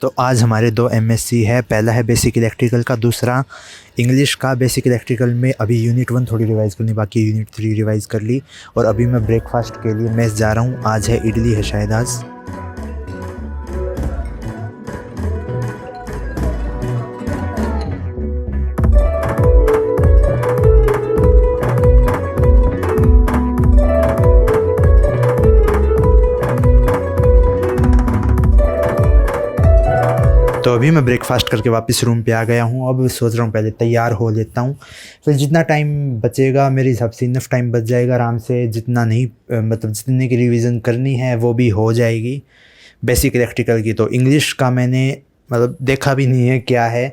तो आज हमारे दो एमएससी है। पहला है बेसिक इलेक्ट्रिकल का, दूसरा इंग्लिश का। बेसिक इलेक्ट्रिकल में अभी यूनिट 1 थोड़ी रिवाइज़ करनी बाकी, यूनिट 3 रिवाइज़ कर ली। और अभी मैं ब्रेकफास्ट के लिए मेस जा रहा हूँ। आज है इडली है शायद आज। तो अभी मैं ब्रेकफास्ट करके वापस रूम पे आ गया हूँ। अब सोच रहा हूँ पहले तैयार हो लेता हूँ, फिर जितना टाइम बचेगा मेरे हिसाब से इनफ टाइम बच जाएगा आराम से। जितना नहीं मतलब जितने की रिवीजन करनी है वो भी हो जाएगी। बेसिक इलेक्ट्रिकल की तो इंग्लिश का मैंने मतलब देखा भी नहीं है क्या है,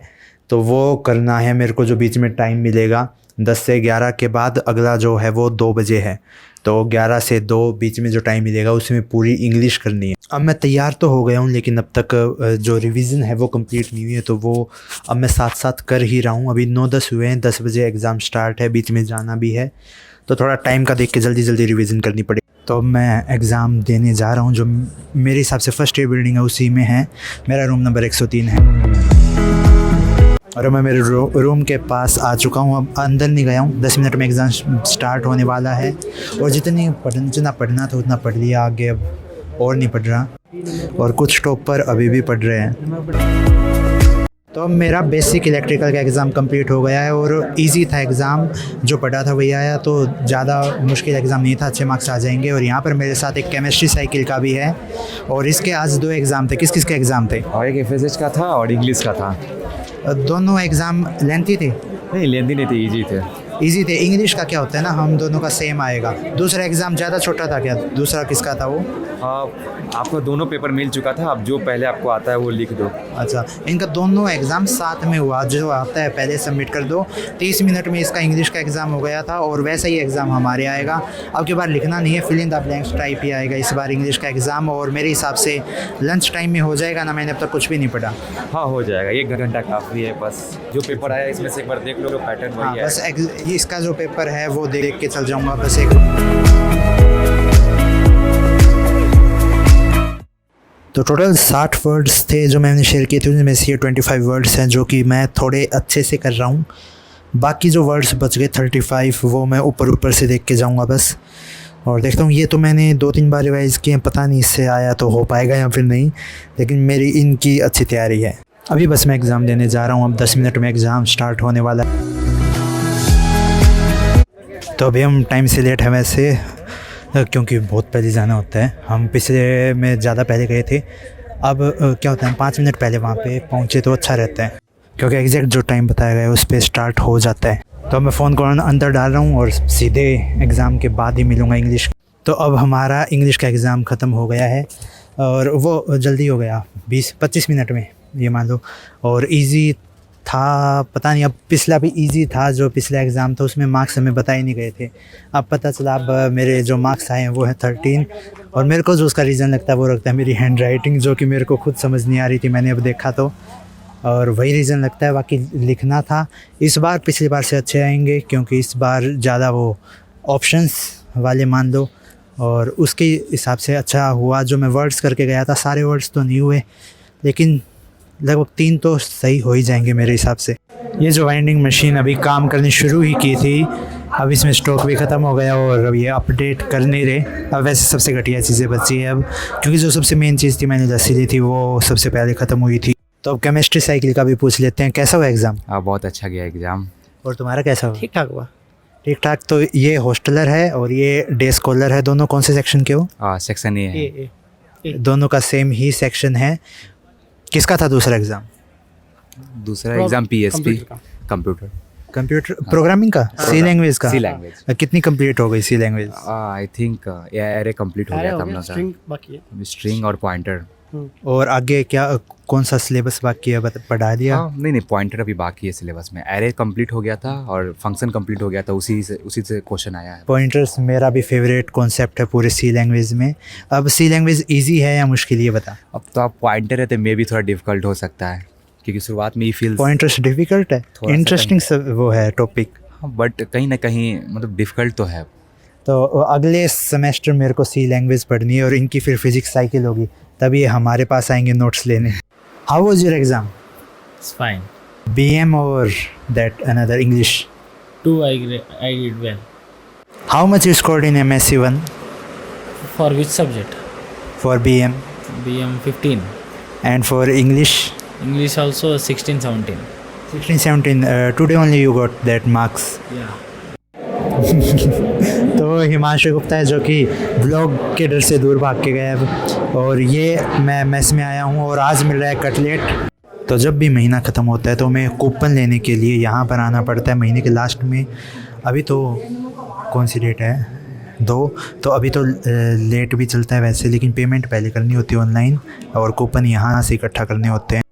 तो वो करना है मेरे को। जो बीच में टाइम मिलेगा 10 से 11 के बाद, अगला जो है वो 2 बजे है, तो 11 से 2 बीच में जो टाइम मिलेगा उसमें पूरी इंग्लिश करनी है। अब मैं तैयार तो हो गया हूँ लेकिन अब तक जो रिवीजन है वो कंप्लीट नहीं हुई है, तो वो अब मैं साथ साथ कर ही रहा हूँ। अभी 9-10 हुए हैं, 10 बजे एग्ज़ाम स्टार्ट है, बीच में जाना भी है, तो थोड़ा टाइम का देख के जल्दी जल्दी रिवीजन करनी पड़ेगी। तो अब मैं एग्ज़ाम देने जा रहा हूँ। जो मेरे हिसाब से फर्स्ट ईयर बिल्डिंग है उसी में है। मेरा रूम नंबर 103 है और मैं मेरे रूम के पास आ चुका हूँ। अब अंदर नहीं गया हूँ, 10 मिनट में एग्ज़ाम स्टार्ट होने वाला है। और जितना पढ़ना था उतना पढ़ लिया, आगे अब और नहीं पढ़ रहा। और कुछ टॉपर अभी भी पढ़ रहे हैं। तो अब मेरा बेसिक इलेक्ट्रिकल का एग्ज़ाम कंप्लीट हो गया है और इजी था एग्ज़ाम। जो पढ़ा था वही आया, तो ज़्यादा मुश्किल एग्ज़ाम नहीं था, अच्छे मार्क्स आ जाएंगे। और यहाँ पर मेरे साथ एक केमिस्ट्री साइकिल का भी है। और इसके आज 2 एग्ज़ाम थे। किस किस के एग्ज़ाम थे? और एक फिजिक्स का था और इंग्लिश का था। दोनों एग्ज़ाम लेंथी थे? नहीं, लेंथी नहीं थे, ईजी थे। इजी थे। इंग्लिश का क्या होता है ना, हम दोनों का सेम आएगा। दूसरा एग्ज़ाम ज़्यादा छोटा था क्या? दूसरा किसका था वो? आपको दोनों पेपर मिल चुका था, अब जो पहले आपको आता है वो लिख दो। अच्छा, इनका दोनों एग्ज़ाम साथ में हुआ। जो आता है पहले सबमिट कर दो। 30 मिनट में इसका इंग्लिश का एग्ज़ाम हो गया था और वैसा ही एग्ज़ाम हमारे आएगा। अब की बार लिखना नहीं है, fill in the blanks type ही आएगा इस बार इंग्लिश का एग्ज़ाम। और मेरे हिसाब से लंच टाइम में हो जाएगा ना, मैंने अब तक कुछ भी नहीं पढ़ा। हाँ, हो जाएगा, 1 घंटा काफ़ी है। बस जो पेपर आया इसमें से एक बार देख लो, जो पैटर्न वही है। बस इसका जो पेपर है वो देख के चल जाऊँगा बस एक। तो टोटल 60 वर्ड्स थे जो मैंने शेयर किए थे, उनमें से ये 25 वर्ड्स हैं जो कि मैं थोड़े अच्छे से कर रहा हूँ। बाकी जो वर्ड्स बच गए 35 वो मैं ऊपर से देख के जाऊँगा बस। और देखता हूँ, ये तो मैंने 2-3 बार रिवाइज़ किए हैं, पता नहीं इससे आया तो हो पाएगा या फिर नहीं, लेकिन मेरी इनकी अच्छी तैयारी है। अभी बस मैं एग्ज़ाम देने जा रहा हूँ। अब 10 मिनट में एग्ज़ाम स्टार्ट होने वाला है। तो अभी हम टाइम से लेट है वैसे, क्योंकि बहुत पहले जाना होता है। हम पिछले में ज़्यादा पहले गए थे। अब क्या होता है, 5 मिनट पहले वहाँ पे पहुँचे तो अच्छा रहता है, क्योंकि एग्जैक्ट जो टाइम बताया गया है उस पर स्टार्ट हो जाता है। तो मैं फ़ोन को अंदर डाल रहा हूँ और सीधे एग्ज़ाम के बाद ही मिलूँगा इंग्लिश। तो अब हमारा इंग्लिश का एग्ज़ाम ख़त्म हो गया है और वो जल्दी हो गया, 20-25 मिनट में ये मान लो। और ईजी था, पता नहीं अब पिछला भी इजी था। जो पिछला एग्ज़ाम था उसमें मार्क्स हमें बताए नहीं गए थे, अब पता चला। अब मेरे जो मार्क्स आए हैं वो है 13। और मेरे को जो उसका रीज़न लगता है वो रखता है मेरी हैंड राइटिंग, जो कि मेरे को खुद समझ नहीं आ रही थी, मैंने अब देखा तो, और वही रीज़न लगता है। बाकी लिखना था इस बार पिछली बार से अच्छे आएंगे, क्योंकि इस बार ज़्यादा वो ऑप्शंस वाले मान लो, और उसके हिसाब से अच्छा हुआ। जो मैं वर्ड्स करके गया था, सारे वर्ड्स तो नहीं हुए, लेकिन लगभग 3 तो सही हो ही जाएंगे मेरे हिसाब से। ये जो वाइंडिंग मशीन अभी काम करनी शुरू ही की थी, अब इसमें स्टॉक भी ख़त्म हो गया और अब ये अपडेट कर नहीं रहे। अब वैसे सबसे घटिया चीज़ें बची है अब, क्योंकि जो सबसे मेन चीज़ थी मैंने लस्सी ली थी वो सबसे पहले ख़त्म हुई थी। तो अब केमिस्ट्री साइकिल का भी पूछ लेते हैं, कैसा हुआ एग्ज़ाम? बहुत अच्छा गया एग्ज़ाम। और तुम्हारा कैसा हुआ? ठीक ठाक हुआ। ठीक ठाक। तो ये हॉस्टलर है और ये डे स्कॉलर है। दोनों कौन से सेक्शन के हो? सेक्शन ए है। दोनों का सेम ही सेक्शन है। किसका था दूसरा एग्ज़ाम? दूसरा एग्ज़ाम PSP कंप्यूटर प्रोग्रामिंग का, सी लैंग्वेज का। सी लैंग्वेज कितनी कंप्लीट हो गई C language? I think array complete हो गया था अपना, स्ट्रिंग बाकी है, स्ट्रिंग और पॉइंटर। और आगे क्या कौन सा सिलेबस बाकी है, पढ़ा दिया? नहीं, पॉइंटर अभी बाकी है सिलेबस में। एरे कंप्लीट हो गया था और फंक्शन कंप्लीट हो गया था, उसी से क्वेश्चन आया है। पॉइंटर्स मेरा भी फेवरेट कॉन्सेप्ट है पूरे सी लैंग्वेज में। अब सी लैंग्वेज इजी है या मुश्किल, ये बता। अब तो आप पॉइंटर है तो मे भी थोड़ा डिफिकल्ट हो सकता है, क्योंकि शुरुआत में ही फील पॉइंटर्स डिफिकल्ट है। इंटरेस्टिंग वो है टॉपिक, बट कहीं ना कहीं मतलब डिफिकल्ट तो है। तो अगले सेमेस्टर मेरे को सी लैंग्वेज पढ़नी है और इनकी फिर फिजिक्स साइकिल होगी, तब ये हमारे पास आएंगे नोट्स लेने। How was your exam? It's fine. BM or that another English? 2 I did well. How much you scored in MSc 1 For which subject? for BM BM 15. and for English? English also 16, 17. 16, 17. Today only you got that marks. Yeah. तो हिमांशु गुप्ता है जो कि blog के डर से दूर भाग के गया अब, और ये मैं मेस में आया हूँ और आज मिल रहा है कटलेट। तो जब भी महीना ख़त्म होता है तो मैं कूपन लेने के लिए यहाँ पर आना पड़ता है महीने के लास्ट में। अभी तो कौन सी डेट है 2, तो अभी तो लेट भी चलता है वैसे, लेकिन पेमेंट पहले करनी होती है ऑनलाइन और कूपन यहाँ से इकट्ठा करने होते हैं।